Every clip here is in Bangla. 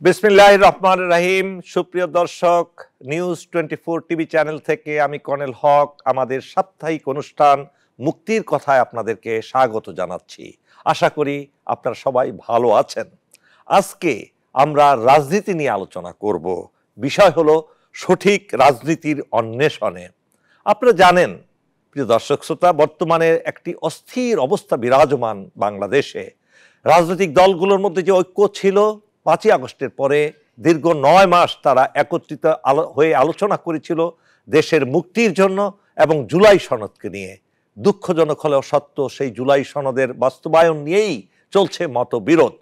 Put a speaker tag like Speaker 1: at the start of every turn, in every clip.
Speaker 1: বিসমিল্লাহির রহমানির রহিম। সুপ্রিয় দর্শক, নিউজ 24 টিভি চ্যানেল থেকে আমি কর্নেল হক আমাদের সাপ্তাহিক অনুষ্ঠান মুক্তির কথায় আপনাদেরকে স্বাগত জানাচ্ছি। আশা করি আপনারা সবাই ভালো আছেন। আজকে আমরা রাজনীতি নিয়ে আলোচনা করব। বিষয় হলো সঠিক রাজনীতির অন্বেষণে। আপনারা জানেন প্রিয় দর্শক শ্রোতা, বর্তমানে একটি অস্থির অবস্থা বিরাজমান বাংলাদেশে। রাজনৈতিক দলগুলোর মধ্যে যে ঐক্য ছিল, 5ই আগস্টের পরে দীর্ঘ 9 মাস তারা একত্রিত হয়ে আলোচনা করেছিল দেশের মুক্তির জন্য এবং জুলাই সনদকে নিয়ে। দুঃখজনক হলেও সত্য, সেই জুলাই সনদের বাস্তবায়ন নিয়েই চলছে মতবিরোধ।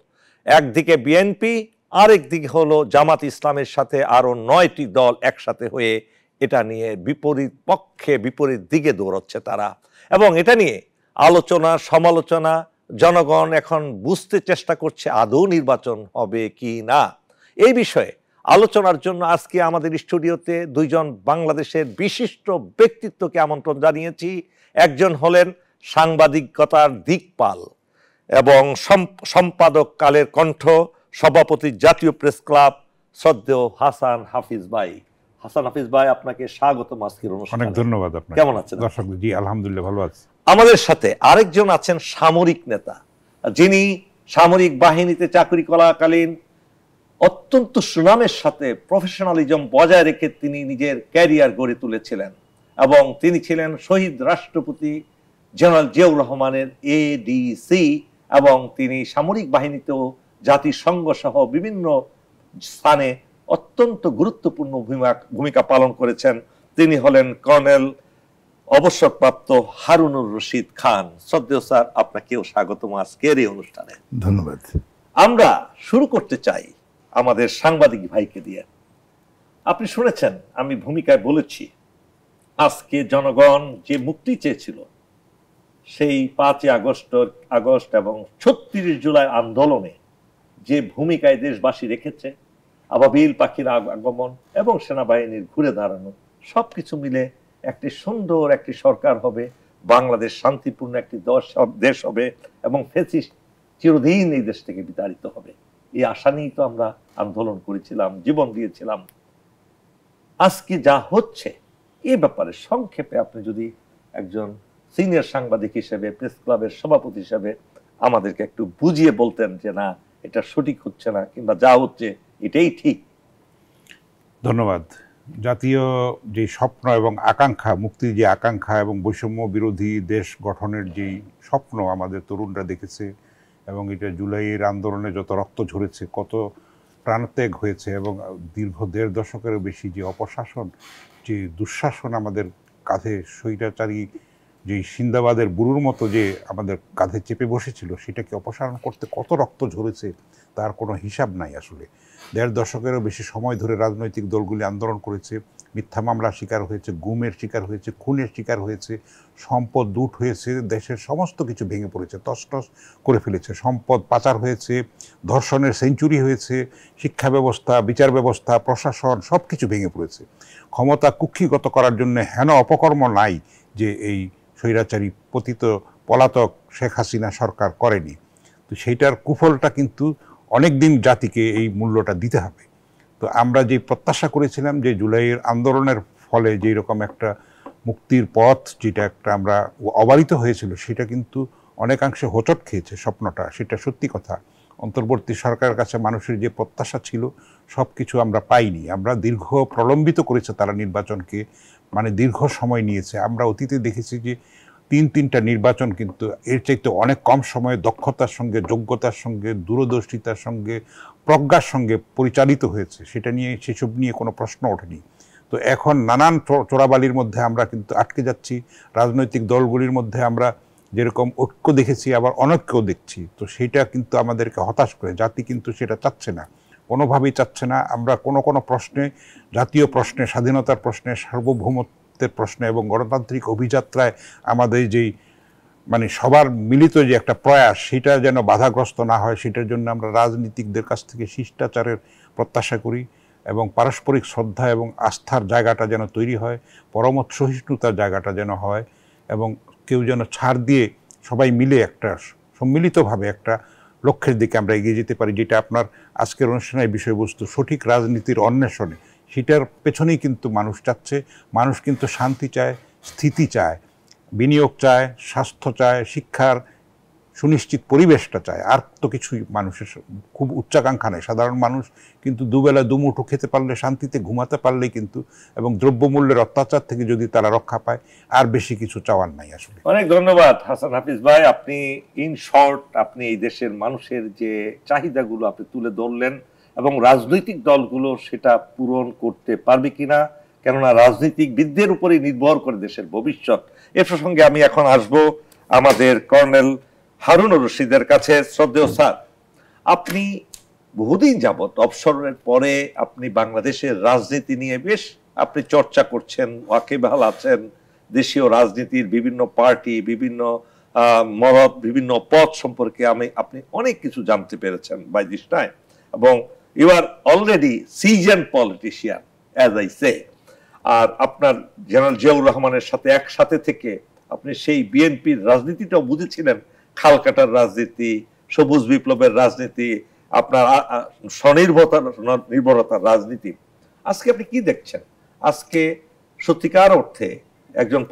Speaker 1: একদিকে বিএনপি, আরেকদিকে হলো জামাত ইসলামের সাথে আরও 9টি দল একসাথে হয়ে এটা নিয়ে বিপরীত পক্ষে বিপরীত দিকে দৌড়চ্ছে তারা। এবং এটা নিয়ে আলোচনা সমালোচনা, জনগণ এখন বুঝতে চেষ্টা করছে আদৌ নির্বাচন হবে কি না। এই বিষয়ে আলোচনার জন্য আজকে আমাদের স্টুডিওতে দুইজন বাংলাদেশের বিশিষ্ট ব্যক্তিত্বকে আমন্ত্রণ জানিয়েছি। একজন হলেন সাংবাদিকতার দিকপাল এবং সম্পাদক কালের কণ্ঠ, সভাপতি জাতীয় প্রেস ক্লাব, শ্রদ্ধেয় হাসান হাফিজ ভাই। হাসান হাফিজ ভাই, আপনাকে স্বাগতম আজকের অনুষ্ঠানে।
Speaker 2: অনেক ধন্যবাদ। আপনাকে।
Speaker 1: কেমন আছেন?
Speaker 2: দর্শক জি আলহামদুলিল্লাহ ভালো আছি।
Speaker 1: আমাদের সাথে আরেকজন আছেন সামরিক নেতা, যিনি সামরিক বাহিনীতে চাকরি করাকালীন অত্যন্ত সুনামের সাথে প্রফেশনালিজম বজায় রেখে তিনি নিজের ক্যারিয়ার গড়ে তুলেছিলেন এবং তিনি ছিলেন শহীদ রাষ্ট্রপতি জেনারেল জিয়াউর রহমানের এডিসি এবং তিনি সামরিক বাহিনীতেও জাতিসংঘ সহ বিভিন্ন স্থানে অত্যন্ত গুরুত্বপূর্ণ ভূমিকা পালন করেছেন। তিনি হলেন কর্নেল অবসরপ্রাপ্ত হারুনুর রশিদ খান। শ্রদ্ধেয় স্যার, আপনাকেও স্বাগতম আজকের এই অনুষ্ঠানে।
Speaker 2: ধন্যবাদ।
Speaker 1: আমরা শুরু করতে চাই আমাদের সাংবাদিক ভাইকে দিয়ে। আপনি শুনেছেন আমি ভূমিকায় বলেছি, আজকে জনগণ যে মুক্তি চেয়েছিল সেই 5ই আগস্ট এবং 36 জুলাই আন্দোলনে যে ভূমিকায় দেশবাসী রেখেছে, আবাবিল পাখির আগমন এবং সেনাবাহিনীর ঘুরে দাঁড়ানো, সবকিছু মিলে একটি সুন্দর একটি সরকার হবে, বাংলাদেশ শান্তিপূর্ণ একটি দেশ হবে এবং ফ্যাসিস্ট চিরদিন এই দেশ থেকে বিতাড়িত হবে, এই আশা নিয়েই তো আমরা আন্দোলন করেছিলাম, জীবন দিয়েছিলাম। আজকে যা হচ্ছে এ ব্যাপারে সংক্ষেপে আপনি যদি একজন সিনিয়র সাংবাদিক হিসেবে, প্রেস ক্লাবের সভাপতি হিসেবে আমাদেরকে একটু বুঝিয়ে বলতেন যে না, এটা সঠিক হচ্ছে না, কিংবা যা হচ্ছে এটাই ঠিক।
Speaker 2: ধন্যবাদ। জাতীয় যে স্বপ্ন এবং আকাঙ্ক্ষা, মুক্তির যে আকাঙ্ক্ষা এবং বৈষম্য বিরোধী দেশ গঠনের যে স্বপ্ন আমাদের তরুণরা দেখেছে এবং এটা জুলাইয়ের আন্দোলনে যত রক্ত ঝরেছে, কত প্রাণত্যাগ হয়েছে এবং দীর্ঘ 1.5 দশকেরও বেশি যে অপশাসন, যে দুঃশাসন আমাদের কাঁধে, স্বৈরাচারী যে সিন্দাবাদের বুড়োর মতো যে আমাদের কাঁধে চেপে বসেছিল, সেটাকে অপসারণ করতে কত রক্ত ঝরেছে তার কোনো হিসাব নাই। আসলে 1.5 দশকেরও বেশি সময় ধরে রাজনৈতিক দলগুলি আন্দোলন করেছে, মিথ্যা মামলার শিকার হয়েছে, গুমের শিকার হয়েছে, খুনের শিকার হয়েছে, সম্পদ লুট হয়েছে, দেশের সমস্ত কিছু ভেঙে পড়েছে, তছনছ করে ফেলেছে, সম্পদ পাচার হয়েছে, ধর্ষণের সেঞ্চুরি হয়েছে, শিক্ষা ব্যবস্থা, বিচার ব্যবস্থা, প্রশাসন সব কিছু ভেঙে পড়েছে। ক্ষমতা কুক্ষিগত করার জন্য হেন অপকর্ম নাই যে এই স্বৈরাচারী পতিত পলাতক শেখ হাসিনা সরকার করেনি। তো সেইটার কুফলটা কিন্তু অনেক দিন জাতিকে এই মূল্যটা দিতে হবে। তো আমরা যে প্রত্যাশা করেছিলাম যে জুলাইয়ের আন্দোলনের ফলে যেই রকম একটা মুক্তির পথ, যেটা একটা আমরা অবারিত হয়েছিল, সেটা কিন্তু অনেকাংশে হোঁচট খেয়েছে স্বপ্নটা, সেটা সত্যি কথা। অন্তর্বর্তী সরকারের কাছে মানুষের যে প্রত্যাশা ছিল সব কিছু আমরা পাইনি। আমরা দীর্ঘ প্রলম্বিত করেছে তারা নির্বাচনকে, মানে দীর্ঘ সময় নিয়েছে। আমরা অতীতে দেখেছি যে 3টা নির্বাচন কিন্তু এর চাইতে অনেক কম সময়ে দক্ষতার সঙ্গে, যোগ্যতার সঙ্গে, দূরদর্শিতার সঙ্গে, প্রজ্ঞার সঙ্গে পরিচালিত হয়েছে। সেসব নিয়ে কোনো প্রশ্ন ওঠেনি। তো এখন নানান চোরাবালির মধ্যে আমরা কিন্তু আটকে যাচ্ছি। রাজনৈতিক দলগুলির মধ্যে আমরা যেরকম ঐক্য দেখেছি, আবার অনৈক্যও দেখছি। তো সেইটা কিন্তু আমাদেরকে হতাশ করে। জাতি কিন্তু সেটা চাচ্ছে না, কোনোভাবেই চাচ্ছে না। আমরা কোনো প্রশ্নে, জাতীয় প্রশ্নে, স্বাধীনতার প্রশ্নে, সার্বভৌমত্বের প্রশ্নে এবং গণতান্ত্রিক অভিযাত্রায় আমাদের যেই মানে সবার মিলিত যে একটা প্রয়াস, সেটা যেন বাধাগ্রস্ত না হয়, সেটার জন্য আমরা রাজনীতিকদের কাছ থেকে শিষ্টাচারের প্রত্যাশা করি এবং পারস্পরিক শ্রদ্ধা এবং আস্থার জায়গাটা যেন তৈরি হয়, পরমত সহিষ্ণুতার জায়গাটা যেন হয় এবং কেউ যেন ছাড় দিয়ে সবাই মিলে একটা সম্মিলিতভাবে একটা লক্ষ্যের দিকে আমরা এগিয়ে যেতে পারি, যেটা আপনার আজকের অনুষ্ঠানের বিষয়বস্তু সঠিক রাজনীতির অন্বেষণে, সেটার পেছনেই কিন্তু মানুষ চাচ্ছে। মানুষ কিন্তু শান্তি চায়, স্থিতি চায়, বিনিয়োগ চায়, স্বাস্থ্য চায়, শিক্ষার সুনিশ্চিত পরিবেশটা চায়। আর তো কিছুই মানুষের খুব উচ্চাকাঙ্ক্ষা নেই। সাধারণ মানুষ কিন্তু দুবেলা দুমুঠো খেতে পারলে, শান্তিতে ঘুমাতে পারলেই কিন্তু, এবং দ্রব্যমূল্যের অত্যাচার থেকে যদি তারা রক্ষা পায়, আর বেশি কিছু চাওয়ার নাই আসলে।
Speaker 1: অনেক ধন্যবাদ হাসান হাফিজ ভাই, আপনি ইন শর্ট আপনি এই দেশের মানুষের যে চাহিদাগুলো আপনি তুলে ধরলেন এবং রাজনৈতিক দলগুলো সেটা পূরণ করতে পারবে কিনা, কেননা রাজনীতিবিদদের উপরেই নির্ভর করে দেশের ভবিষ্যৎ। এ প্রসঙ্গে আমি এখন আসব আমাদের কর্নেল হারুনুর রশিদের কাছে। শ্রদ্ধেয় স্যার, আপনি বহুদিন যাবত অবসরের পরে আপনি বাংলাদেশের রাজনীতি নিয়ে বেশ আপনি চর্চা করছেন, ওয়াকিবহাল আছেন। দেশীয় রাজনীতির বিভিন্ন পার্টি, বিভিন্ন মত, বিভিন্ন পথ সম্পর্কে আপনি অনেক কিছু জানতে পেরেছেন বাই দিস টাইম, এবং you are already season politician as I say. আর আপনার জেনারেল জিয়াউর রহমানের সাথে একসাথে থেকে আপনি সেই বিএনপির রাজনীতিটাও বুঝেছিলেন, খাল কাটার রাজনীতি, সবুজ বিপ্লবের রাজনীতি, আপনার স্বনির্ভরতার রাজনীতি। আজকে আপনি কি দেখছেন? আজকে সত্যিকার অর্থে একজন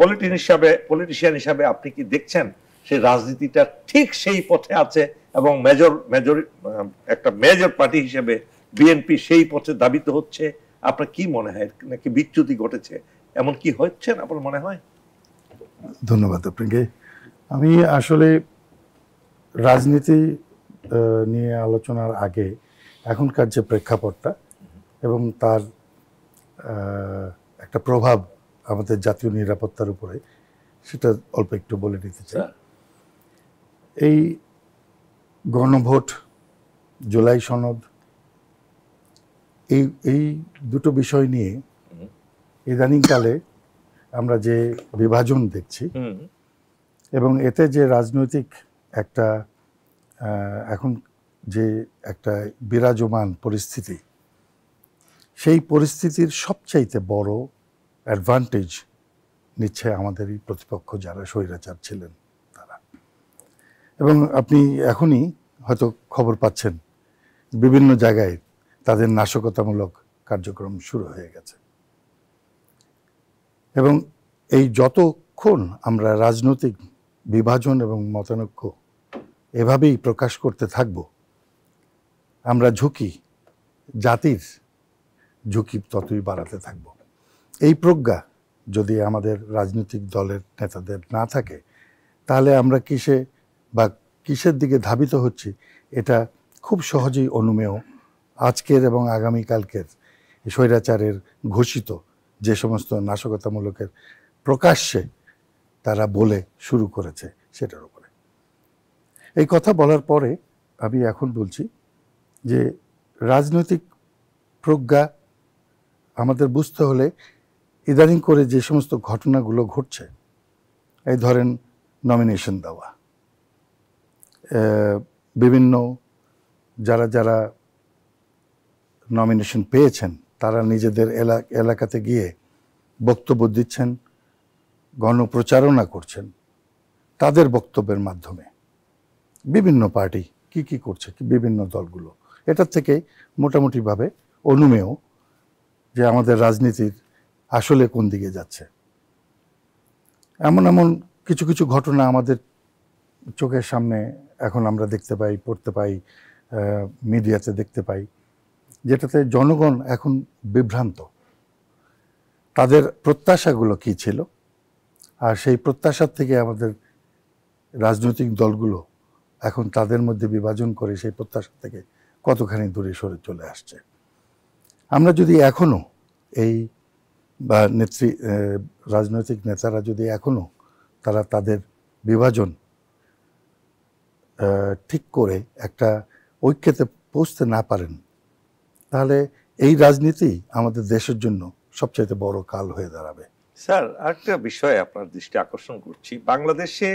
Speaker 1: পলিটিশিয়ান হিসাবে আপনি কি দেখছেন সেই রাজনীতিটা ঠিক সেই পথে আছে এবং একটা মেজর পার্টি হিসেবে বিএনপি সেই পথে ধাবিত হচ্ছে? আপনার কি মনে হয়, নাকি বিচ্যুতি ঘটেছে, এমন কি হচ্ছে আপনার মনে হয়?
Speaker 3: ধন্যবাদ আপনাকে। আমি আসলে রাজনীতি নিয়ে আলোচনার আগে এখনকার যে প্রেক্ষাপটটা এবং তার একটা প্রভাব আমাদের জাতীয় নিরাপত্তার উপরে, সেটা অল্প একটু বলে নিতে চাই। এই গণভোট, জুলাই সনদ, এই দুটো বিষয় নিয়ে ইদানিংকালে আমরা যে বিভাজন দেখছি এবং এতে যে রাজনৈতিক একটা এখন যে একটা বিরাজমান পরিস্থিতি, সেই পরিস্থিতির সবচাইতে বড় অ্যাডভান্টেজ নিচ্ছে আমাদের এই প্রতিপক্ষ যারা স্বৈরাচার ছিলেন তারা। এবং আপনি এখনই হয়তো খবর পাচ্ছেন বিভিন্ন জায়গায় তাদের নাশকতামূলক কার্যক্রম শুরু হয়ে গেছে। এবং এই যতক্ষণ আমরা রাজনৈতিক বিভাজন এবং মতানৈক্য এভাবেই প্রকাশ করতে থাকব, আমরা জাতির ঝুঁকি ততই বাড়াতে থাকব। এই প্রজ্ঞা যদি আমাদের রাজনৈতিক দলের নেতাদের না থাকে, তাহলে আমরা কিসের দিকে ধাবিত হচ্ছি এটা খুব সহজেই অনুমেয়। আজকের এবং আগামীকালকের স্বৈরাচারের ঘোষিত যে সমস্ত নাশকতামূলকের প্রকাশ্যে তারা বলে শুরু করেছে সেটার উপরে। এই কথা বলার পরে আমি এখন বলছি যে রাজনৈতিক প্রজ্ঞা আমাদের বুঝতে হলে ইদানিং করে যে সমস্ত ঘটনাগুলো ঘটছে, এই ধরেন নমিনেশন দেওয়া, বিভিন্ন যারা নমিনেশন পেয়েছেন তারা নিজেদের এলাকাতে গিয়ে বক্তব্য দিচ্ছেন, গণপ্রচারণা করছেন তাদের বক্তব্যের মাধ্যমে। বিভিন্ন পার্টি কি করছে, বিভিন্ন দলগুলো, এটার থেকে মোটামুটিভাবে অনুমেয় যে আমাদের রাজনীতির আসলে কোন দিকে যাচ্ছে। এমন কিছু ঘটনা আমাদের চোখের সামনে এখন আমরা দেখতে পাই, পড়তে পাই, মিডিয়াতে দেখতে পাই, যেটাতে জনগণ এখন বিভ্রান্ত। তাদের প্রত্যাশাগুলো কি ছিল, আর সেই প্রত্যাশার থেকে আমাদের রাজনৈতিক দলগুলো এখন তাদের মধ্যে বিভাজন করে সেই প্রত্যাশা থেকে কতখানি দূরে সরে চলে আসছে। আমরা যদি এখনো রাজনৈতিক নেতারা যদি এখনো তাদের বিভাজন ঠিক করে একটা ঐক্যতে পৌঁছতে না পারেন, তাহলে এই রাজনীতি আমাদের দেশের জন্য সবচাইতে বড় কাল হয়ে দাঁড়াবে।
Speaker 1: স্যার, আরেকটা বিষয়ে আপনার দৃষ্টি আকর্ষণ করছি। বাংলাদেশে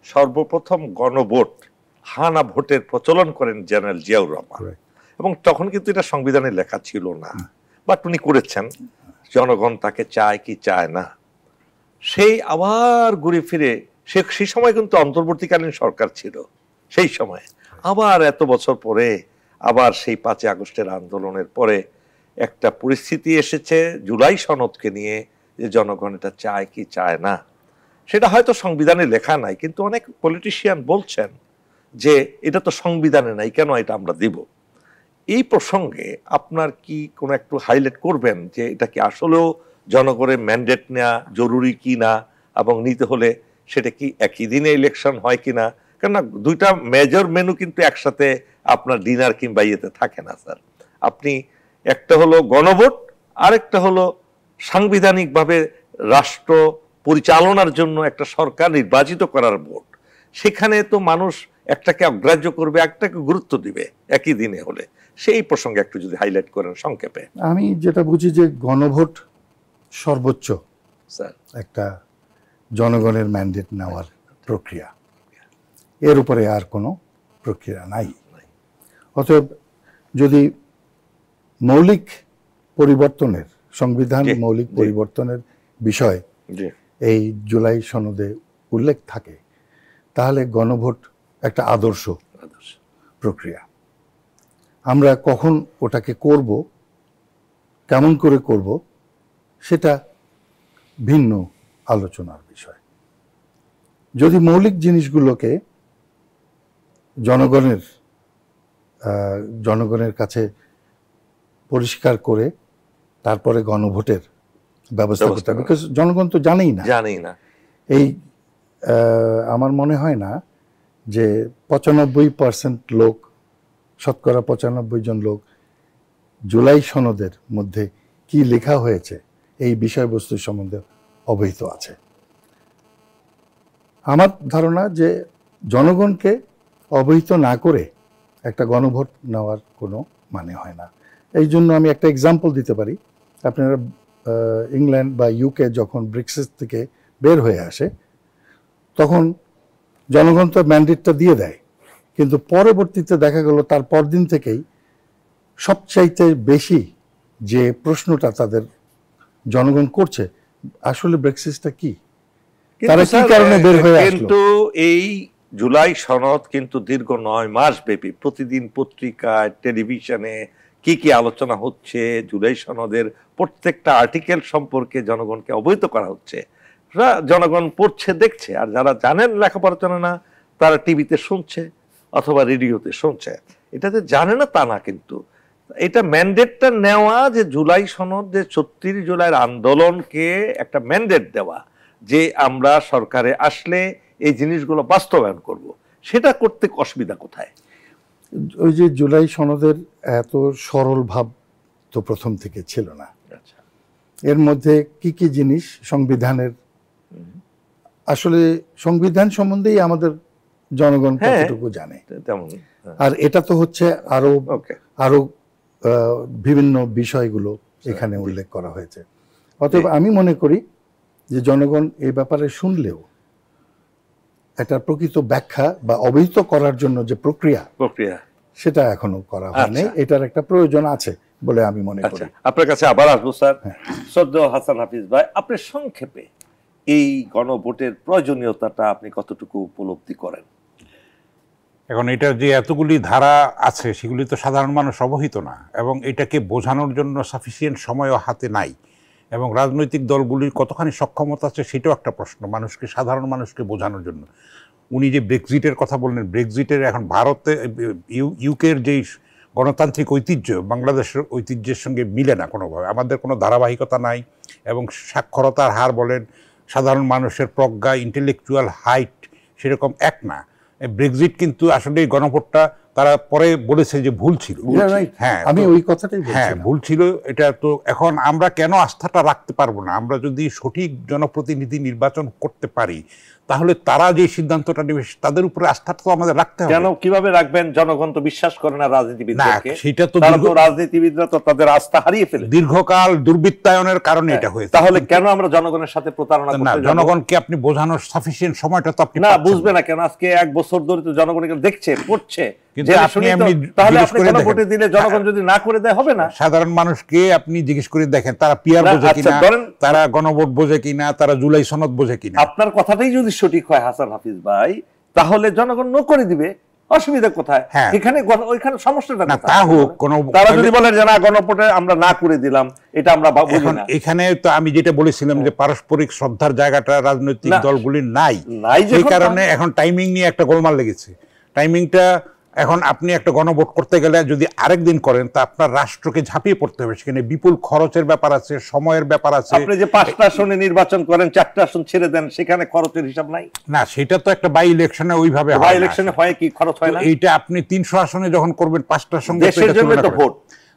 Speaker 1: সর্বপ্রথম গণভোট, হানা ভোটের প্রচলন করেন জেনারেল জিয়াউর রহমান, এবং তখন কিন্তু এটা সংবিধানে লেখা ছিল না, বাট উনি করেছেন। জনগণ তাকে চায় কি চায় না, সেই আবার ঘুরে ফিরে সেই সময় কিন্তু অন্তর্বর্তীকালীন সরকার ছিল সেই সময়। আবার এত বছর পরে আবার সেই 5ই আগস্টের আন্দোলনের পরে একটা পরিস্থিতি এসেছে জুলাই সনদকে নিয়ে, যে জনগণ এটা চায় কি চায় না সেটা হয়তো সংবিধানে লেখা নাই, কিন্তু অনেক পলিটিশিয়ান বলছেন যে এটা তো সংবিধানে নাই, কেন এটা আমরা দিব। এই প্রসঙ্গে আপনার কি কোনো একটু হাইলাইট করবেন যে এটা কি আসলেও জনগণের ম্যান্ডেট নেওয়া জরুরি কি না, এবং নিতে হলে সেটা কি একই দিনে ইলেকশন হয় কিনা? কেননা দুইটা মেজর মেনু কিন্তু একসাথে আপনার ডিনার কিংবা ইয়েতে থাকে না স্যার। আপনি একটা হলো গণভোট, আরেকটা হলো সাংবিধানিকভাবে রাষ্ট্র পরিচালনার জন্য একটা সরকার নির্বাচিত করার ভোট। সেখানে তো মানুষ একটাকে অগ্রাহ্য করবে, একটাকে গুরুত্ব দিবে একই দিনে হলে। সেই প্রসঙ্গে একটু যদি হাইলাইট করেন সংক্ষেপে।
Speaker 3: আমি যেটা বুঝি যে গণভোট সর্বোচ্চ
Speaker 1: স্যার
Speaker 3: একটা জনগণের ম্যান্ডেট নেওয়ার প্রক্রিয়া, এর উপরে আর কোনো প্রক্রিয়া নাই। অতএব যদি মৌলিক পরিবর্তনের, সংবিধান মৌলিক পরিবর্তনের বিষয় এই জুলাই সনদে উল্লেখ থাকে, তাহলে গণভোট একটা আদর্শ প্রক্রিয়া। আমরা কখন ওটাকে করব, কেমন করে করব, সেটা ভিন্ন আলোচনার বিষয়। যদি মৌলিক জিনিসগুলোকে জনগণের কাছে পরিষ্কার করে তারপরে গণভোটের ব্যবস্থা করতে হবে, বিকজ জনগণ তো জানেই না। এই আমার মনে হয় না যে 95% লোক, শতকরা 95 জন লোক জুলাই সনদের মধ্যে কি লেখা হয়েছে এই বিষয়বস্তু সম্বন্ধে অবহিত আছে। আমার ধারণা যে জনগণকে অবহিত না করে একটা গণভোট নেওয়ার কোনো মানে হয় না। এই জন্য আমি একটা এক্সাম্পল দিতে পারি। আপনারা ইংল্যান্ড বা ইউকে যখন ব্রিক্সেস থেকে বের হয়ে আসে, তখন জনগণ তো ম্যান্ডেটটা দিয়ে দেয়, কিন্তু পরবর্তীতে দেখা গেল তার পরদিন থেকেই সবচাইতে বেশি যে প্রশ্নটা তাদের জনগণ করছে, আসলে ব্রেক্সিটটা কি, তারা কি কারণে বের হয়ে আসলো।
Speaker 1: কিন্তু এই জুলাই সনদ কিন্তু দীর্ঘ 9 মাস ব্যাপী প্রতিদিন পত্রিকায়, টেলিভিশনে কি কি আলোচনা হচ্ছে, জুলাই সনদের প্রত্যেকটা আর্টিকেল সম্পর্কে জনগণকে অবহিত করা হচ্ছে। জনগণ পড়ছে, দেখছে, আর যারা জানেন লেখাপড়া জানে না তারা টিভিতে শুনছে অথবা রেডিওতে শুনছে। এটাতে জানে না তা না, কিন্তু এটা ম্যান্ডেটটা নেওয়া, যে জুলাই সনদ, যে 36 জুলাইয়ের আন্দোলনকে একটা ম্যান্ডেট দেওয়া যে আমরা সরকারে আসলে এই জিনিসগুলো বাস্তবায়ন করব, সেটা করতে অসুবিধা কোথায়?
Speaker 3: ওই যে জুলাই সনদের এত সরল ভাব তো প্রথম থেকে ছিল না। এর মধ্যে কি কি জিনিস সংবিধানের, আসলে সংবিধান সম্বন্ধেই আমাদের জনগণ কতটুকু জানে, আর এটা তো হচ্ছে আরো বিভিন্ন বিষয়গুলো এখানে উল্লেখ করা হয়েছে। অতএব আমি মনে করি যে জনগণ এই ব্যাপারে শুনলেও একটা প্রকৃত ব্যাখ্যা বা অবহিত করার জন্য যে প্রক্রিয়া সেটা এখনো করা হয়নি। এটার একটা প্রয়োজন আছে বলে আমি মনে করি।
Speaker 1: আপনার কাছে আবার আসবো স্যার। শ্রদ্ধেয় হাসান হাফিজ ভাই, আপনি সংক্ষেপে এই গণভোটের প্রয়োজনীয়তাটা আপনি কতটুকু উপলব্ধি করেন?
Speaker 2: এখন এটা যে এতগুলি ধারা আছে সেগুলি তো সাধারণ মানুষ অবহিত না, এবং এটাকে বোঝানোর জন্য সাফিসিয়েন্ট সময়ও হাতে নাই, এবং রাজনৈতিক দলগুলির কতখানি সক্ষমতা আছে সেটাও একটা প্রশ্ন মানুষকে, সাধারণ মানুষকে বোঝানোর জন্য। উনি যে ব্রেক্সিটের কথা বললেন, ব্রেক্সিটের এখন ভারতে, ইউকের যেই গণতান্ত্রিক ঐতিহ্য বাংলাদেশের ঐতিহ্যের সঙ্গে মিলে না কোনোভাবে। আমাদের কোনো ধারাবাহিকতা নাই, এবং সাক্ষরতার হার বলেন, সাধারণ মানুষের প্রজ্ঞা, ইন্টেলেকচুয়াল হাইট সেরকম এক না। ব্রেক্সিট কিন্তু আসলে গণভোটটা তারা পরে বলেছে যে ভুল ছিল।
Speaker 3: হ্যাঁ, আমি ওই কথাটাই বলছি।
Speaker 2: হ্যাঁ, ভুল ছিল এটা। তো এখন আমরা কেন আস্থাটা রাখতে পারবো না? আমরা যদি সঠিক জনপ্রতিনিধি নির্বাচন করতে পারি, তাহলে তারা যে সিদ্ধান্তটা নেবে তাদের উপরে আস্থাটা তো আমাদের রাখতে হবে।
Speaker 1: কেন, কিভাবে রাখবেন? জনগণ তো বিশ্বাস করে না রাজনীতিবিদদেরকে।
Speaker 2: সেটা তো
Speaker 1: রাজনীতিবিদরা তো তাদের আস্থা হারিয়ে ফেলে
Speaker 2: দীর্ঘকাল দুর্বৃত্তায়নের কারণে এটা হয়েছে।
Speaker 1: তাহলে কেন আমরা জনগণের সাথে প্রতারণা করতে যাব?
Speaker 2: জনগণকে আপনি বোঝানোর সাফিসিয়েন্ট সময়টা তো আপনি
Speaker 1: না, বুঝবে না কেন? আজকে 1 বছর ধরে তো জনগণ দেখছে, পড়ছে, তাহলে আপনি কেন ভোটে দিলে জনগণ যদি না করে দেয় হবে না?
Speaker 2: সাধারণ মানুষকে আপনি জিজ্ঞেস করে দেখেন তারা পিয়ার বোঝে কিনা, তারা গণভোট বোঝে কিনা, তারা জুলাই সনদ বোঝে কিনা।
Speaker 1: আপনার কথাটাই যদি সঠিক হয় হাসান হাফিজ ভাই, তাহলে জনগণ নো করে দিবে। অসুবিধা কোথায়?
Speaker 2: হ্যাঁ।
Speaker 1: এখানে ওইখানে সমস্যাটা
Speaker 2: না
Speaker 1: কোথায়?
Speaker 2: তা হোক, কোনো
Speaker 1: তারা যদি বলেন যে না গণভোটে আমরা না করে দিলাম, এটা আমরা বুঝি
Speaker 2: এখন
Speaker 1: না।
Speaker 2: এখানে তো আমি যেটা বলেছিলাম যে পারস্পরিক শ্রদ্ধার জায়গাটা রাজনৈতিক
Speaker 1: না,
Speaker 2: দলগুলির নাই,
Speaker 1: নাই
Speaker 2: সেই
Speaker 1: যখন
Speaker 2: কারণে এখন টাইমিং নিয়ে একটা গোলমাল লেগেছে। টাইমিংটা এখন আপনি একটা গণভোট করতে গেলে যদি আরেকদিন করেন তা আপনার রাষ্ট্রকে ঝাঁপিয়ে পড়তে হবে, সেখানে বিপুল খরচের ব্যাপার আছে, সময়ের ব্যাপার আছে।
Speaker 1: আপনি যে 5টা আসনে নির্বাচন করেন, 4টা আসন ছেড়ে দেন, সেখানে খরচের হিসাব নাই?
Speaker 2: না, সেটা তো একটা বাই ইলেকশনে ওইভাবে হয়
Speaker 1: বাই
Speaker 2: না।
Speaker 1: ইলেকশনে হয় কি খরচ হয় না?
Speaker 2: এইটা আপনি 300 আসনে যখন করবেন 5টার সঙ্গে
Speaker 1: দেশের জন্য তো ভোট।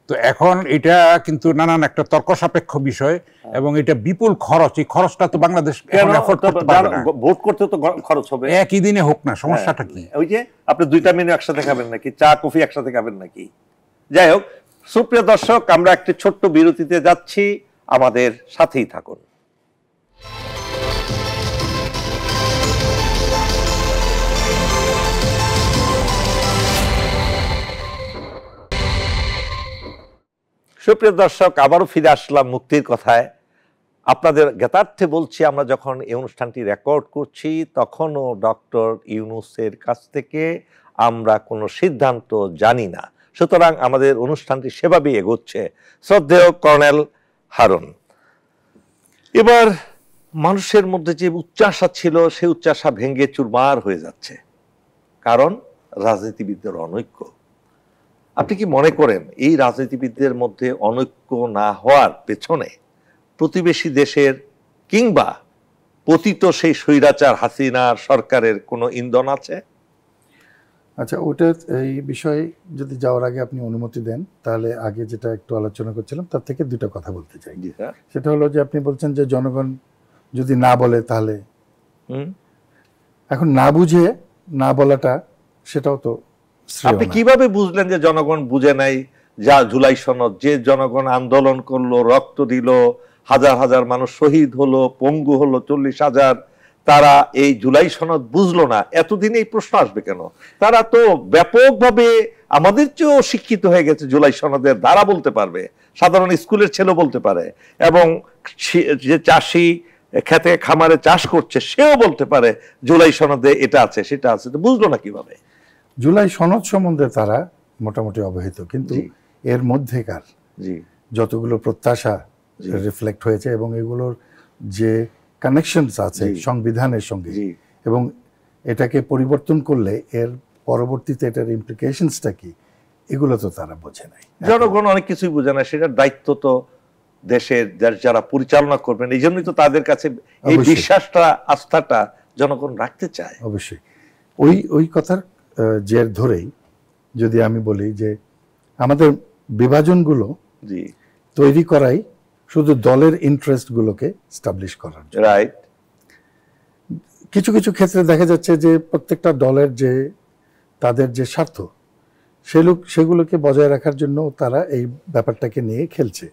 Speaker 2: তো এখন এটা কিন্তু নানান একটা তর্ক সাপেক্ষ বিষয় এবং এটা বিপুল খরচ। এই খরচটা তো বাংলাদেশ এখন এফোর্ড করতে পারবে না।
Speaker 1: ভোট করতে তো খরচ হবে।
Speaker 2: একই দিনে হোক না, সমস্যাটা কি?
Speaker 1: ওই যে আপনি 2টা মেনু একসাথে খাবেন নাকি, চা কফি একসাথে খাবেন নাকি? যাই হোক, সুপ্রিয় দর্শক, আমরা একটি ছোট্ট বিরতিতে যাচ্ছি, আমাদের সাথেই থাকুন। সুপ্রিয় দর্শক, আবারও ফিরে আসলাম মুক্তির কথায়। আপনাদের জ্ঞাতার্থে বলছি, আমরা যখন এই অনুষ্ঠানটি রেকর্ড করছি তখনও ডক্টর ইউনূসের কাছ থেকে আমরা কোনো সিদ্ধান্ত জানি না, সুতরাং আমাদের অনুষ্ঠানটি সেভাবেই এগোচ্ছে। শ্রদ্ধেয় কর্নেল হারুন, এবার মানুষের মধ্যে যে উচ্চাশা ছিল সেই উচ্চাশা ভেঙে চুরমার হয়ে যাচ্ছে, কারণ রাজনীতিবিদদের অনৈক্য। আপনি কি মনে করেন এই রাজনীতিবিদদের মধ্যে অনৈক্য না হওয়ার পেছনে প্রতিবেশী দেশের কিংবা পতিত সেই স্বৈরাচার হাসিনার সরকারের কোনো ইন্ধন আছে?
Speaker 3: আচ্ছা, ওটা এই বিষয়ে যদি যাওয়ার আগে আপনি অনুমতি দেন, তাহলে আগে যেটা একটু আলোচনা করছিলাম তার থেকে 2টা কথা বলতে চাই। সেটা হলো যে আপনি বলছেন যে জনগণ যদি না বলে তাহলে, এখন না বুঝে না বলাটা সেটাও তো শ্রেয়
Speaker 1: আপনি
Speaker 3: না।
Speaker 1: কিভাবে বুঝলেন যে জনগণ বুঝে নাই? যা জুলাই সনদ, যে জনগণ আন্দোলন করলো, রক্ত দিল, হাজার হাজার মানুষ শহীদ হলো, পঙ্গু হলো 40,000, তারা এই জুলাই সনদ বুঝলো না, এতদিনে এই প্রশ্ন আসবে কেন? তারা তো ব্যাপকভাবে আমাদের চেয়েও শিক্ষিত হয়ে গেছে, জুলাই সনদের দ্বারা বলতে পারবে, সাধারণ স্কুলের ছেলে বলতে পারে, এবং যে চাষি খেতে খামারে চাষ করছে সেও বলতে পারে জুলাই সনদে এটা আছে সেটা আছে। তো বুঝলো না কিভাবে?
Speaker 3: জুলাই সনদ সম্বন্ধে তারা মোটামুটি অবহিত, কিন্তু এর মধ্যেকার যতগুলো প্রত্যাশা রিফ্লেক্ট হয়েছে এবং এগুলোর যে কানেকশনস আছে সংবিধানের সঙ্গে, এবং এটাকে পরিবর্তন করলে এর পরবর্তীতে এটার ইমপ্লিকেশনসটা কি, এগুলো তো তারা বোঝে নাই।
Speaker 1: জনগণ অনেক কিছুই বোঝে না, সেটার দায়িত্ব তো দেশের যারা পরিচালনা করবেন, এই জন্যই তো তাদের কাছে এই বিশ্বাসটা, আস্থাটা জনগণ রাখতে চায়।
Speaker 3: অবশ্যই ওই কথার জের ধরেই যদি আমি বলি যে আমাদের বিভাজনগুলো তৈরি করাই শুধু দলের ইন্টারেস্টগুলোকে স্টাবলিশ করার জন্য।
Speaker 1: রাইট।
Speaker 3: কিছু কিছু ক্ষেত্রে দেখা যাচ্ছে যে প্রত্যেকটা দলের যে তাদের যে স্বার্থ সেগুলোকে বজায় রাখার জন্য তারা এই ব্যাপারটাকে নিয়ে খেলছে।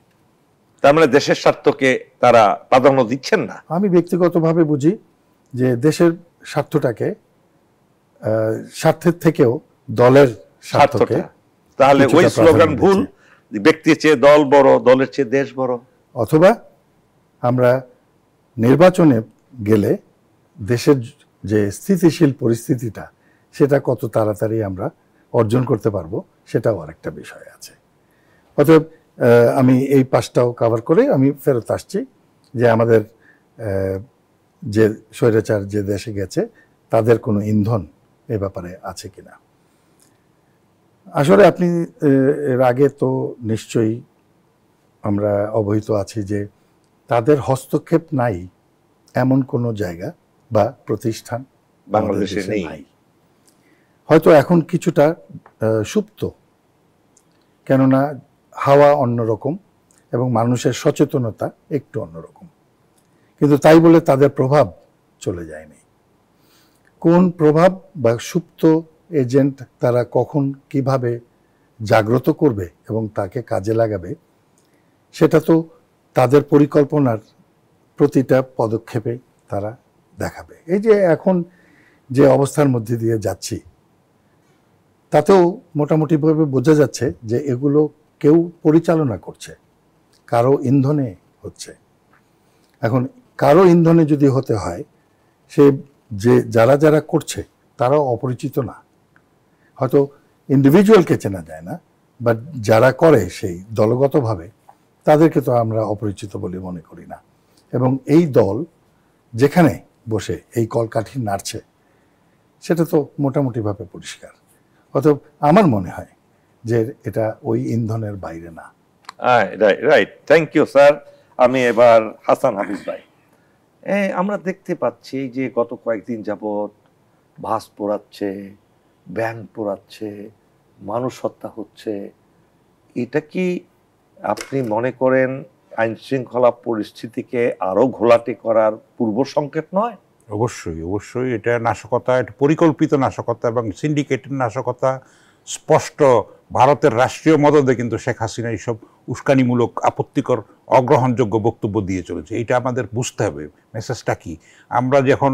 Speaker 1: তার মানে দেশের স্বার্থকে তারা প্রাধান্য দিচ্ছেন না।
Speaker 3: আমি ব্যক্তিগতভাবে বুঝি যে দেশের স্বার্থটাকে স্বার্থের থেকেও দলের স্বার্থকে।
Speaker 1: তাহলে ওই স্লোগান ভুল, ব্যক্তির চেয়ে দল বড়, দলের চেয়ে দেশ বড়।
Speaker 3: অথবা আমরা নির্বাচনে গেলে দেশের যে স্থিতিশীল পরিস্থিতিটা সেটা কত তাড়াতাড়ি আমরা অর্জন করতে পারবো সেটাও আরেকটা বিষয় আছে। অতএব আমি এই পাশটাও কভার করে আমি ফেরত আসছি যে আমাদের যে স্বৈরাচার যে দেশে গেছে তাদের কোনো ইন্ধন এ ব্যাপারে আছে কিনা। আসলে আপনি এর আগে তো নিশ্চয়ই আমরা অবহিত আছি যে তাদের হস্তক্ষেপ নাই এমন কোনো জায়গা বা প্রতিষ্ঠান
Speaker 1: বাংলাদেশে নেই।
Speaker 3: হয়তো এখন কিছুটা সুপ্ত, কেননা হাওয়া অন্যরকম এবং মানুষের সচেতনতা একটু অন্যরকম, কিন্তু তাই বলে তাদের প্রভাব চলে যায়নি। কোন প্রভাব বা সুপ্ত এজেন্ট তারা কখন কিভাবে জাগ্রত করবে এবং তাকে কাজে লাগাবে সেটা তো তাদের পরিকল্পনার প্রতিটা পদক্ষেপে তারা দেখাবে। এই যে এখন যে অবস্থার মধ্যে দিয়ে যাচ্ছি তাতেও মোটামুটিভাবে বোঝা যাচ্ছে যে এগুলো কেউ পরিচালনা করছে, কারো ইন্ধনে হচ্ছে। এখন কারো ইন্ধনে যদি হতে হয়, সে যে যারা যারা করছে তারাও অপরিচিত না। হয়তো ইন্ডিভিজুয়ালকে চেনা যায় না, বাট যারা করে সেই দলগতভাবে তাদেরকে তো আমরা অপরিচিত বলে মনে করি না। এবং এই দল যেখানে বসে এই কলকাঠি নাড়ছে সেটা তো মোটামুটিভাবে পরিষ্কার। অতএব আমার মনে হয় যে এটা ওই ইন্ধনের বাইরে না।
Speaker 1: Right, thank you sir. আমি এবার হাসান হাফিজ ভাই, আমরা দেখতে পাচ্ছি যে গত কয়েকদিন যাবৎ বাস পোড়াচ্ছে, ব্যাংক পোড়াচ্ছে, মানুষ হত্যা হচ্ছে। এটা কি আপনি মনে করেন আইন শৃঙ্খলা পরিস্থিতিকে আরো ঘোলাটে করার পূর্ব সংকেত নয়?
Speaker 2: অবশ্যই অবশ্যই, এটা নাশকতা, এটা পরিকল্পিত নাশকতা এবং সিন্ডিকেটেড নাশকতা। স্পষ্ট ভারতের রাষ্ট্রীয় মদদে কিন্তু শেখ হাসিনা এইসব উস্কানিমূলক, আপত্তিকর, অগ্রহণযোগ্য বক্তব্য দিয়ে চলেছে। এটা আমাদের বুঝতে হবে মেসেজটা কি। আমরা যখন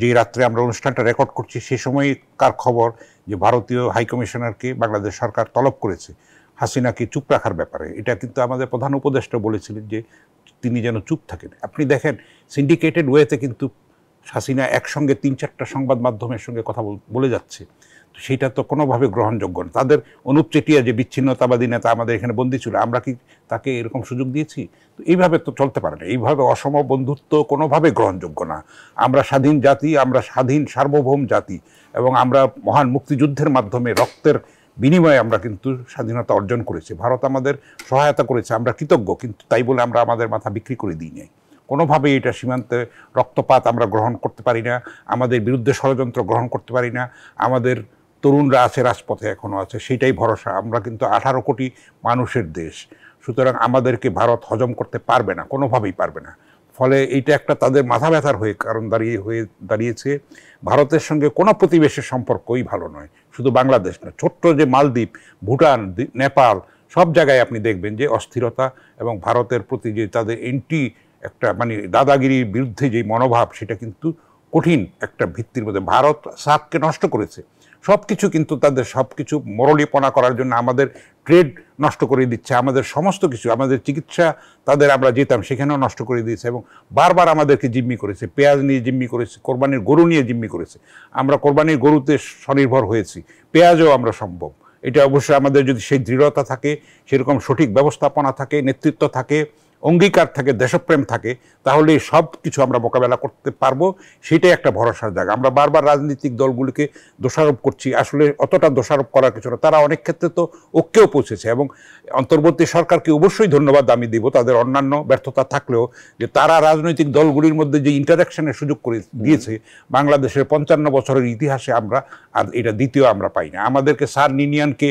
Speaker 2: যে রাত্রে আমরা অনুষ্ঠানটা রেকর্ড করছি সে সময়কার খবর যে ভারতীয় হাইকমিশনারকে বাংলাদেশ সরকার তলব করেছে হাসিনাকে চুপ রাখার ব্যাপারে। এটা কিন্তু আমাদের প্রধান উপদেষ্টা বলেছিলেন যে তিনি যেন চুপ থাকেন। আপনি দেখেন সিন্ডিকেটেড ওয়েতে কিন্তু হাসিনা একসঙ্গে 3-4টা সংবাদ মাধ্যমের সঙ্গে কথা বলে যাচ্ছে। তো সেটা তো কোনোভাবে গ্রহণযোগ্য না। তাদের অনুপ চেটিয়া যে বিচ্ছিন্নতাবাদী নেতা আমাদের এখানে বন্দী ছিল, আমরা কি তাকে এরকম সুযোগ দিয়েছি? তো এইভাবে তো চলতে পারে না। এইভাবে অসম বন্ধুত্ব কোনোভাবে গ্রহণযোগ্য না। আমরা স্বাধীন জাতি, আমরা স্বাধীন সার্বভৌম জাতি, এবং আমরা মহান মুক্তিযুদ্ধের মাধ্যমে রক্তের বিনিময়ে আমরা কিন্তু স্বাধীনতা অর্জন করেছি। ভারত আমাদের সহায়তা করেছে, আমরা কৃতজ্ঞ। কিন্তু তাই বলে আমরা আমাদের মাথা বিক্রি করে দিই নাই। কোনোভাবেই এটা সীমান্তে রক্তপাত আমরা গ্রহণ করতে পারি না, আমাদের বিরুদ্ধে ষড়যন্ত্র গ্রহণ করতে পারি না। আমাদের তরুণরা আছে, রাজপথে এখনও আছে, সেইটাই ভরসা। আমরা কিন্তু 18 কোটি মানুষের দেশ, সুতরাং আমাদেরকে ভারত হজম করতে পারবে না, কোনোভাবেই পারবে না। ফলে এইটা একটা তাদের মাথা ব্যথার কারণ দাঁড়িয়েছে। ভারতের সঙ্গে কোনো প্রতিবেশের সম্পর্কই ভালো নয়, শুধু বাংলাদেশ না, ছোট্ট যে মালদ্বীপ, ভুটান, নেপাল, সব জায়গায় আপনি দেখবেন যে অস্থিরতা এবং ভারতের প্রতি যে তাদের একটা দাদাগিরির বিরুদ্ধে যে মনোভাব, সেটা কিন্তু কঠিন একটা ভিত্তির মধ্যে। ভারত সার্ককে নষ্ট করেছে, সব কিছু কিন্তু তাদের সব কিছু মরলীপনা করার জন্য আমাদের ট্রেড নষ্ট করে দিচ্ছে, আমাদের সমস্ত কিছু, আমাদের চিকিৎসা তাদের আমরা যেতাম সেখানেও নষ্ট করে দিয়েছে, এবং বারবার আমাদেরকে জিম্মি করেছে। পেঁয়াজ নিয়ে জিম্মি করেছে, কোরবানির গরু নিয়ে জিম্মি করেছে। আমরা কোরবানির গরুতে স্বনির্ভর হয়েছি, পেঁয়াজও আমরা সম্ভব। এটা অবশ্যই আমাদের যদি সেই দৃঢ়তা থাকে, সেরকম সঠিক ব্যবস্থাপনা থাকে, নেতৃত্ব থাকে, অঙ্গীকার থাকে, দেশপ্রেম থাকে, তাহলে সব কিছু আমরা মোকাবেলা করতে পারবো। সেটাই একটা ভরসার জায়গা। আমরা বারবার রাজনৈতিক দলগুলিকে দোষারোপ করছি, আসলে অতটা দোষারোপ করার কিছু না। তারা অনেক ক্ষেত্রে তো ঐক্যেও পৌঁছেছে, এবং অন্তর্বর্তী সরকারকে অবশ্যই ধন্যবাদ আমি দিব তাদের অন্যান্য ব্যর্থতা থাকলেও, যে তারা রাজনৈতিক দলগুলির মধ্যে যে ইন্টারাকশনের সুযোগ করে দিয়েছে। বাংলাদেশের 55 বছরের ইতিহাসে আমরা আর এটা দ্বিতীয় আমরা পাই না। আমাদেরকে স্যার নিনিয়ানকে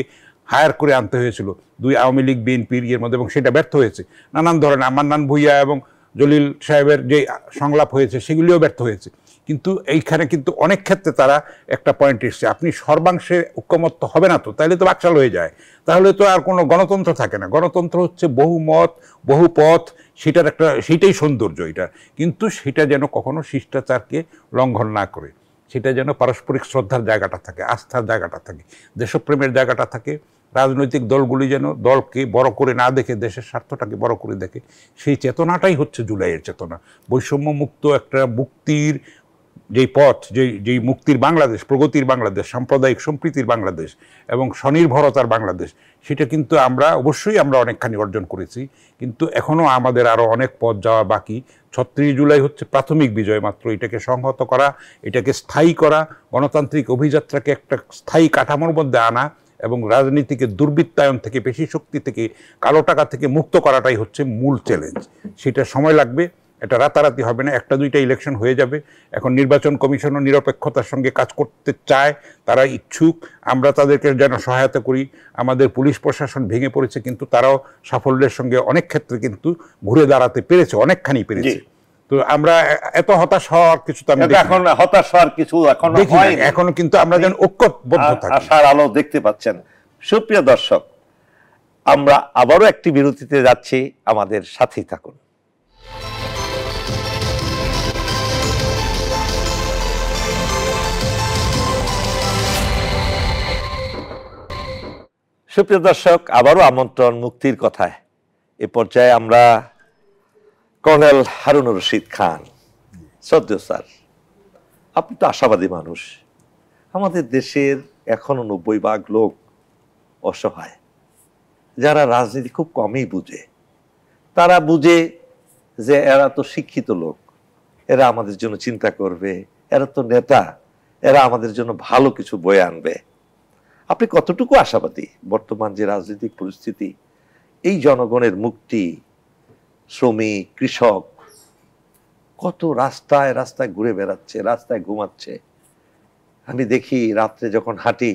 Speaker 2: হায়ার করে আনতে হয়েছিল 2 আওয়ামী লীগ বিএনপির ইয়ের মধ্যে, এবং সেটা ব্যর্থ হয়েছে। নানান ধরনের মান্নান ভূঁইয়া এবং জলিল সাহেবের যে সংলাপ হয়েছে সেগুলিও ব্যর্থ হয়েছে। কিন্তু এইখানে কিন্তু অনেক ক্ষেত্রে তারা একটা পয়েন্ট এসছে, আপনি সর্বাংশে ঐক্যমত্য হবে না তো, তাহলে তো বাকশাল হয়ে যায়, তাহলে তো আর কোনো গণতন্ত্র থাকে না। গণতন্ত্র হচ্ছে বহুমত, বহুপথ, সেইটাই সৌন্দর্য এটা। কিন্তু সেটা যেন কখনো শিষ্টাচারকে লঙ্ঘন না করে, সেটা যেন পারস্পরিক শ্রদ্ধার জায়গাটা থাকে, আস্থার জায়গাটা থাকে, দেশপ্রেমের জায়গাটা থাকে। রাজনৈতিক দলগুলি যেন দলকে বড় করে না দেখে, দেশের স্বার্থটাকে বড় করে দেখে। সেই চেতনাটাই হচ্ছে জুলাইয়ের চেতনা। বৈষম্য মুক্ত একটা মুক্তির যেই পথ, যেই মুক্তির বাংলাদেশ, প্রগতির বাংলাদেশ, সাম্প্রদায়িক সম্প্রীতির বাংলাদেশ এবং স্বনির্ভরতার বাংলাদেশ, সেটা কিন্তু আমরা অনেকখানি অর্জন করেছি। কিন্তু এখনও আমাদের আরও অনেক পথ যাওয়া বাকি। 36 জুলাই হচ্ছে প্রাথমিক বিজয় মাত্র। এটাকে সংহত করা, এটাকে স্থায়ী করা, গণতান্ত্রিক অভিযাত্রাকে একটা স্থায়ী কাঠামোর মধ্যে আনা, এবং রাজনীতিকে দুর্বৃত্তায়ন থেকে, পেশি শক্তি থেকে, কালো টাকা থেকে মুক্ত করাটাই হচ্ছে মূল চ্যালেঞ্জ। সেটা সময় লাগবে, এটা রাতারাতি হবে না। 1-2টা ইলেকশন হয়ে যাবে। এখন নির্বাচন কমিশনও নিরপেক্ষতার সঙ্গে কাজ করতে চায়, তারা ইচ্ছুক। আমরা তাদেরকে যেন সহায়তা করি। আমাদের পুলিশ প্রশাসন ভেঙে পড়েছে, কিন্তু তারাও সাফল্যের সঙ্গে অনেক ক্ষেত্রে কিন্তু ঘুরে দাঁড়াতে পেরেছে, অনেকখানি পেরেছে। তো আমরা এত হতাশ হওয়ার কিছু তো
Speaker 1: এখন হতাশ হওয়ার কিছু
Speaker 2: এখনো কিন্তু আমরা যেন ঐক্যবদ্ধ থাকি,
Speaker 1: আশার আলো দেখতে পাচ্ছেন। সুপ্রিয় দর্শক, আমরা আবারও একটি বিরতিতে যাচ্ছি, আমাদের সাথেই থাকুন। সুপ্রিয় দর্শক, আবারও আমন্ত্রণ মুক্তির কথায়। এ পর্যায়ে আমরা কর্নেল হারুনুর রশিদ খান, শ্রদ্ধেয় স্যার, আপনি তো আশাবাদী মানুষ। আমাদের দেশের এখনো 90% লোক অসহায়, যারা রাজনীতি খুব কমই বুঝে। তারা বুঝে যে এরা তো শিক্ষিত লোক, এরা আমাদের জন্য চিন্তা করবে, এরা তো নেতা, এরা আমাদের জন্য ভালো কিছু বয়ে আনবে। আপনি কতটুকু আশাবাদী বর্তমান যে রাজনৈতিক পরিস্থিতি, এই জনগণের মুক্তি, শ্রমিক, কৃষক কত রাস্তায় রাস্তায় ঘুরে বেড়াচ্ছে, রাস্তায় ঘুমাচ্ছে। আমি দেখি রাত্রে যখন হাঁটি,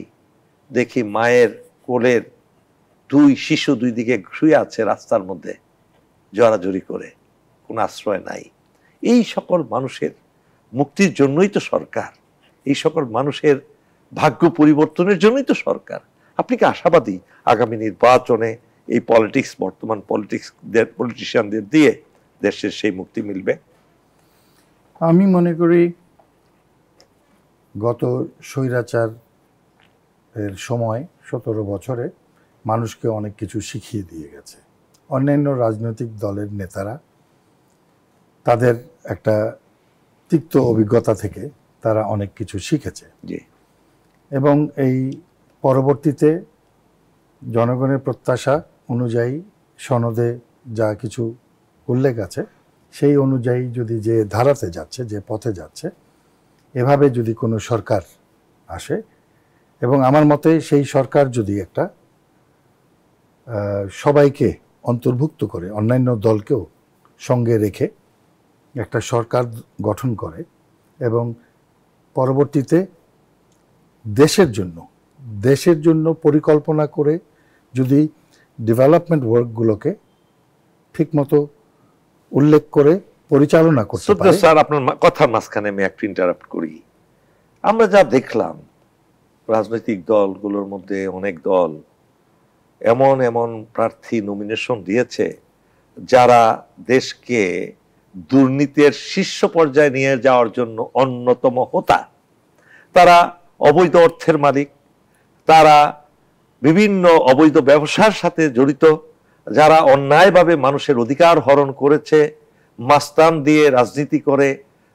Speaker 1: দেখি মায়ের কোলের 2 শিশু 2 দিকে শুয়ে আছে রাস্তার মধ্যে জড়াজড়ি করে, কোনো আশ্রয় নাই। এই সকল মানুষের মুক্তির জন্যই তো সরকার, এই সকল মানুষের ভাগ্য পরিবর্তনের জন্যই তো সরকার। আপনি কি আশাবাদী আগামী নির্বাচনে এই পলিটিক্স, বর্তমান পলিটিশিয়ানদের দিয়ে দেশের সেই মুক্তি মিলবে?
Speaker 3: আমি মনে করি গত স্বৈরাচার এর সময় 17 বছরে মানুষকে অনেক কিছু শিখিয়ে দিয়ে গেছে। অন্যান্য রাজনৈতিক দলের নেতারা তাদের একটা তিক্ত অভিজ্ঞতা থেকে তারা অনেক কিছু শিখেছে, এবং এই পরবর্তীতে জনগণের প্রত্যাশা অনুযায়ী সনদে যা কিছু উল্লেখ আছে সেই অনুযায়ী যদি যে ধারাতে যাচ্ছে, যে পথে যাচ্ছে, এভাবে যদি কোনো সরকার আসে, এবং আমার মতে সেই সরকার যদি একটা সবাইকে অন্তর্ভুক্ত করে, অন্যান্য দলকেও সঙ্গে রেখে একটা সরকার গঠন করে, এবং পরবর্তীতে দেশের জন্য পরিকল্পনা করে যদি ডেভেলপমেন্ট ওয়ার্কগুলোকে ঠিকমতো উল্লেখ করে পরিচালনা করতে পারে।
Speaker 1: স্যার, আপনার কথার মাঝখানে আমি একটু ইন্টারাপ্ট করি। আমরা যা দেখলাম রাজনৈতিক দলগুলোর মধ্যে অনেক দল এমন এমন প্রার্থী নমিনেশন দিয়েছে যারা দেশকে দুর্নীতির শীর্ষ পর্যায়ে নিয়ে যাওয়ার জন্য অন্যতম হোতা। তারা অবৈধ অর্থের মালিক, তারা বিভিন্ন অবৈধ ব্যবসার সাথে জড়িত, যারা অন্যায়ভাবে মানুষের অধিকার হরণ করেছে, মাস্তান দিয়ে রাজনীতি করে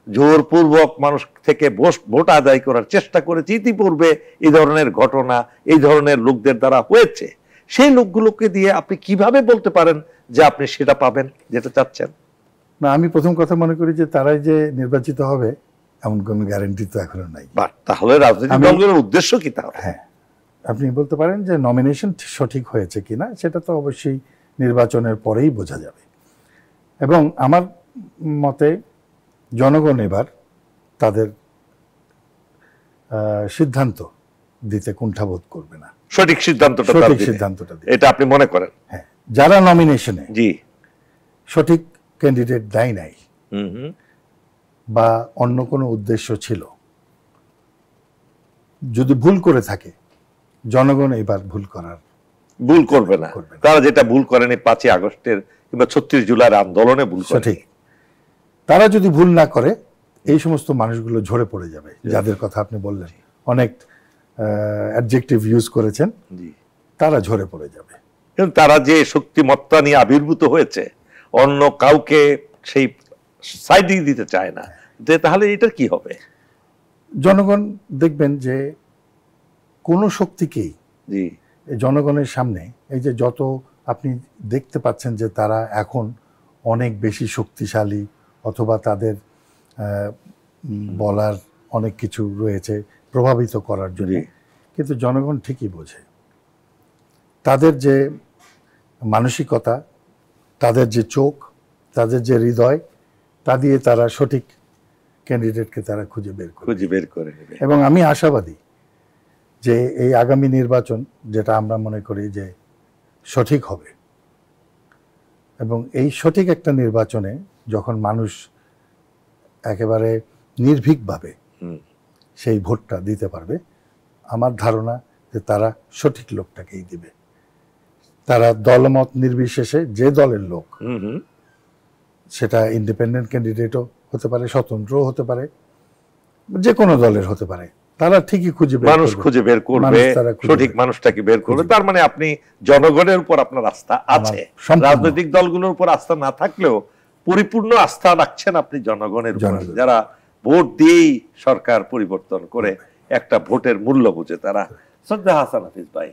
Speaker 1: জোরপূর্বক মানুষ থেকে ভোট আদায় করার চেষ্টা করেছে। ইতিপূর্বে এই ধরনের ঘটনা এই ধরনের লোকদের দ্বারা হয়েছে। সেই লোকগুলোকে দিয়ে আপনি কিভাবে বলতে পারেন যে আপনি সেটা পাবেন যেটা চাচ্ছেন?
Speaker 3: না, আমি প্রথম কথা মনে করি যে তারাই যে নির্বাচিত হবে এমন কোনো গ্যারান্টি তো এখনো নাই।
Speaker 1: তাহলে রাজনৈতিক দলগুলোর উদ্দেশ্য কি তাহলে?
Speaker 3: হ্যাঁ, আপনি বলতে পারেন যে নমিনেশন সঠিক হয়েছে কিনা সেটা তো অবশ্যই নির্বাচনের পরেই বোঝা যাবে। এবং আমার মতে জনগণ এবার তাদের সিদ্ধান্ত দিতে কুণ্ঠাবোধ করবে না।
Speaker 1: সঠিক সিদ্ধান্তটা এটা আপনি মনে করেন?
Speaker 3: হ্যাঁ, যারা নমিনেশনে
Speaker 1: জি
Speaker 3: সঠিক ক্যান্ডিডেট দেয় নাই বা অন্য কোনো উদ্দেশ্য ছিল, যদি ভুল করে থাকে, জনগণ এবার ভুল
Speaker 1: করবে না। তারা যেটা ভুল করেনি 5ই আগস্টের কিংবা 36 জুলাইয়ের আন্দোলনে ভুল করে,
Speaker 3: ঠিক তারা যদি ভুল না করে এই সমস্ত মানুষগুলো ঝরে পড়ে যাবে, যাদের কথা আপনি বললেন, অনেক অ্যাডজেক্টিভ ইউজ করেছেন, তারা ঝরে পড়ে যাবে।
Speaker 1: কিন্তু তারা যে শক্তিমত্তা নিয়ে আবির্ভূত হয়েছে অন্য কাউকে সেই সাইডে দিতে চায় না, যে তাহলে এটার কি হবে?
Speaker 3: জনগণ দেখবেন যে কোনো শক্তিকেই জনগণের সামনে, এই যে যত আপনি দেখতে পাচ্ছেন যে তারা এখন অনেক বেশি শক্তিশালী, অথবা তাদের বলার অনেক কিছু রয়েছে প্রভাবিত করার জন্য, কিন্তু জনগণ ঠিকই বোঝে তাদের যে মানসিকতা, তাদের যে চোখ, তাদের যে হৃদয়, তা দিয়ে তারা সঠিক ক্যান্ডিডেটকে তারা খুঁজে বের করে নেবে। এবং আমি আশাবাদী যে এই আগামী নির্বাচন, যেটা আমরা মনে করি যে সঠিক হবে, এবং এই সঠিক একটা নির্বাচনে যখন মানুষ একেবারে নির্ভীকভাবে সেই ভোটটা দিতে পারবে, আমার ধারণা যে তারা সঠিক লোকটাকেই দিবে। তারা দলমত নির্বিশেষে যে দলের লোক, সেটা ইন্ডিপেন্ডেন্ট ক্যান্ডিডেটও হতে পারে, স্বতন্ত্রও হতে পারে, যে কোনো দলের হতে পারে, তারা ঠিকই খুঁজে বের করবে,
Speaker 1: সঠিক মানুষটাকে বের করবে। তার মানে আপনি জনগণের উপর আপনার আস্থা আছে, রাজনৈতিক দলগুলোর উপর আস্থা না থাকলেও পরিপূর্ণ আস্থা রাখছেন আপনি জনগণের উপর, যারা ভোট দিয়েই সরকার পরিবর্তন করে একটা ভোটের মূল্য বুঝে তারা। শ্রদ্ধা হাসান হাফিজ ভাই,